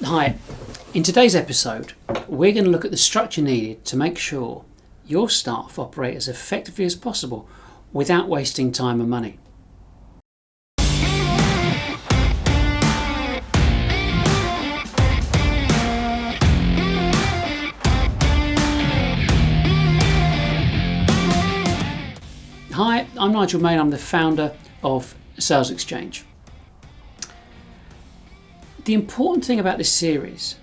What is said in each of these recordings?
Hi, in today's episode, we're going to look at the structure needed to make sure your staff operate as effectively as possible without wasting time and money. Hi, I'm Nigel Main. I'm the founder of Sales Exchange. The important thing about this series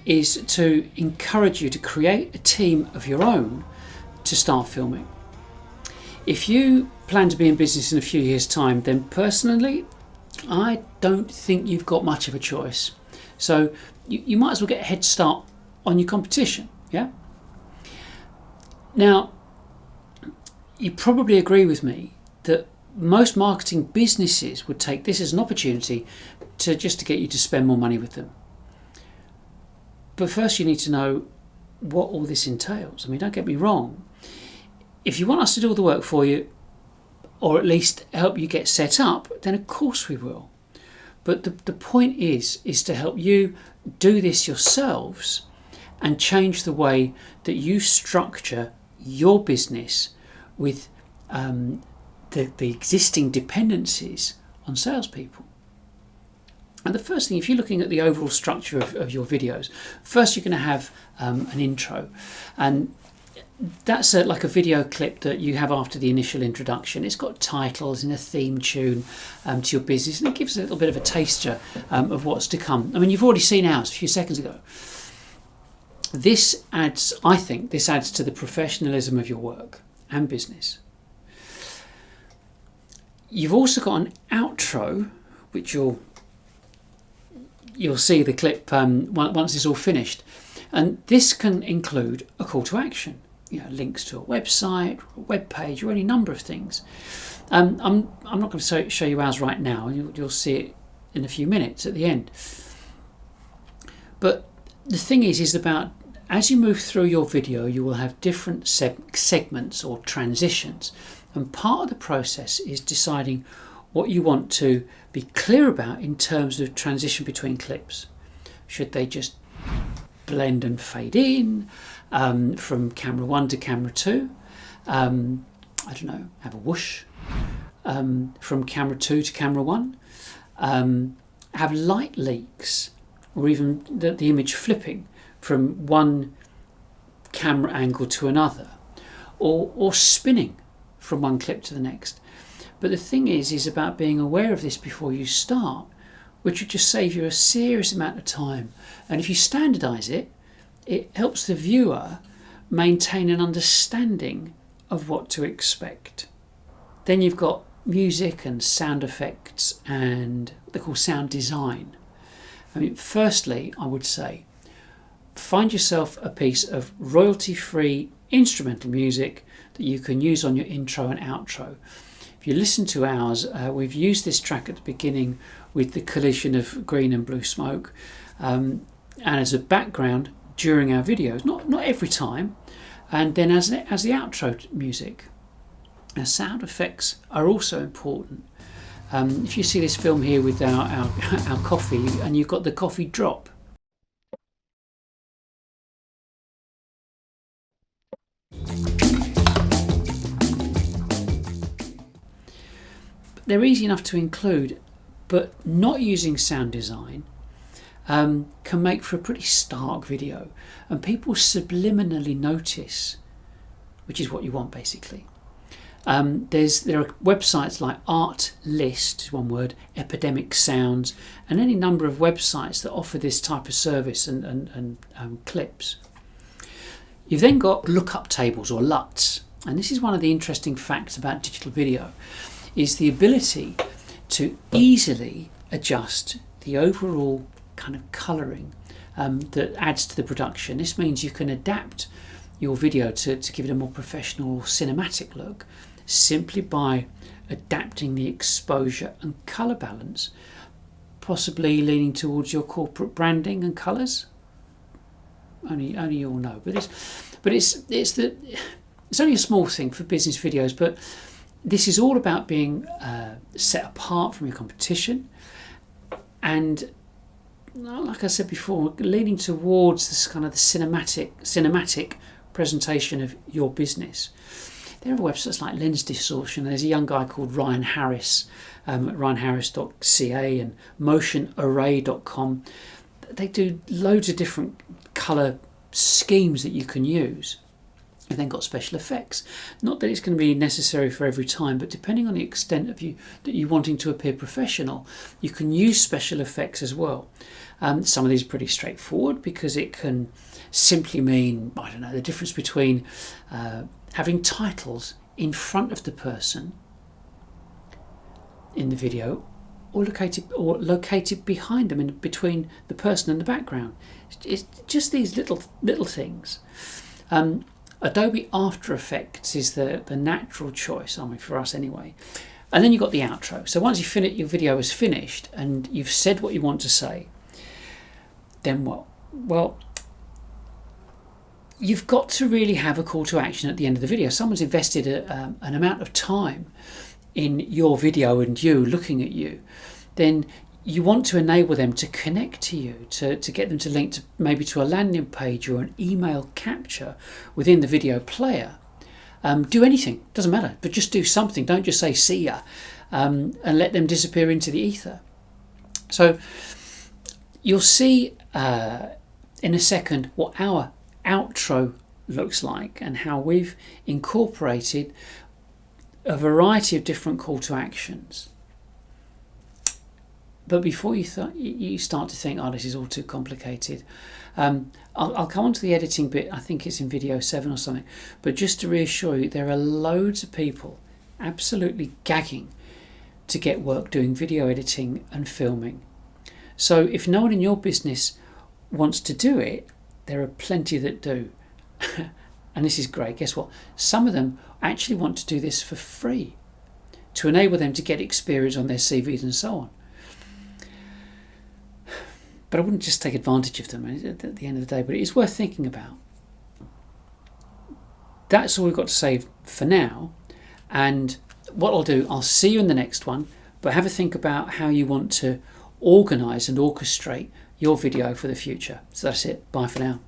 is to encourage you to create a team of your own to start filming. If you plan to be in business in a few years' time, then personally, I don't think you've got much of a choice. So you might as well get a head start on your competition, yeah? Now, you probably agree with me that most marketing businesses would take this as an opportunity to get you to spend more money with them. But first you need to know what all this entails. I mean, don't get me wrong. If you want us to do all the work for you, or at least help you get set up, then of course we will. But the point is to help you do this yourselves and change the way that you structure your business with the existing dependencies on salespeople. And the first thing, if you're looking at the overall structure of your videos, first you're going to have an intro, and that's like a video clip that you have after the initial introduction. It's got titles and a theme tune to your business, and it gives a little bit of a taster of what's to come. I mean, you've already seen ours a few seconds ago. I think this adds to the professionalism of your work and business. You've also got an outro, which you'll see the clip once it's all finished, and this can include a call to action, links to a website, a web page, or any number of things. I'm not going to show you ours right now. You'll see it in a few minutes at the end. But the thing is about as you move through your video, you will have different segments or transitions, and part of the process is deciding what you want to be clear about in terms of transition between clips. Should they just blend and fade in from camera 1 to camera 2? Have a whoosh from camera 2 to camera 1. Have light leaks, or even the image flipping from one camera angle to another, or spinning from one clip to the next. But the thing is about being aware of this before you start, which would just save you a serious amount of time. And if you standardise it, it helps the viewer maintain an understanding of what to expect. Then you've got music and sound effects and what they call sound design. I mean, firstly, I would say, find yourself a piece of royalty-free instrumental music that you can use on your intro and outro. If you listen to ours, we've used this track at the beginning with the collision of green and blue smoke, and as a background during our videos, not every time, and then as the outro music. Now, sound effects are also important. If you see this film here with our coffee, and you've got the coffee drop, they're easy enough to include, but not using sound design can make for a pretty stark video, and people subliminally notice, which is what you want basically. There are websites like Artlist, one word, Epidemic Sounds, and any number of websites that offer this type of service and clips. You've then got lookup tables, or LUTs, and this is one of the interesting facts about digital video, is the ability to easily adjust the overall kind of colouring that adds to the production. This means you can adapt your video to give it a more professional, cinematic look simply by adapting the exposure and colour balance, possibly leaning towards your corporate branding and colours. Only you'll know, but it's only a small thing for business videos, but this is all about being set apart from your competition, and like I said before, leaning towards this kind of the cinematic presentation of your business. There are websites like Lens Distortion. There's a young guy called Ryan Harris at ryanharris.ca and motionarray.com. They do loads of different colour schemes that you can use. You've then got special effects. Not that it's going to be necessary for every time, but depending on the extent of you that you're wanting to appear professional, you can use special effects as well. Some of these are pretty straightforward because it can simply mean, I don't know, the difference between having titles in front of the person in the video or located behind them, in between the person and the background. It's just these little things. Adobe After Effects is the natural choice, for us anyway. And then you've got the outro. So once your video is finished and you've said what you want to say, then what? Well, you've got to really have a call to action at the end of the video. Someone's invested an amount of time in your video and you looking at you, then you want to enable them to connect to you, to get them to link to maybe to a landing page or an email capture within the video player. Do anything, doesn't matter, but just do something. Don't just say see ya and let them disappear into the ether. So you'll see in a second what our outro looks like and how we've incorporated a variety of different call to actions. But before you start to think, oh, this is all too complicated, I'll come on to the editing bit. I think it's in video 7 or something. But just to reassure you, there are loads of people absolutely gagging to get work doing video editing and filming. So if no one in your business wants to do it, there are plenty that do. And this is great. Guess what? Some of them actually want to do this for free to enable them to get experience on their CVs and so on. But I wouldn't just take advantage of them at the end of the day, but it is worth thinking about. That's all we've got to say for now. And what I'll do, I'll see you in the next one, but have a think about how you want to organise and orchestrate your video for the future. So that's it. Bye for now.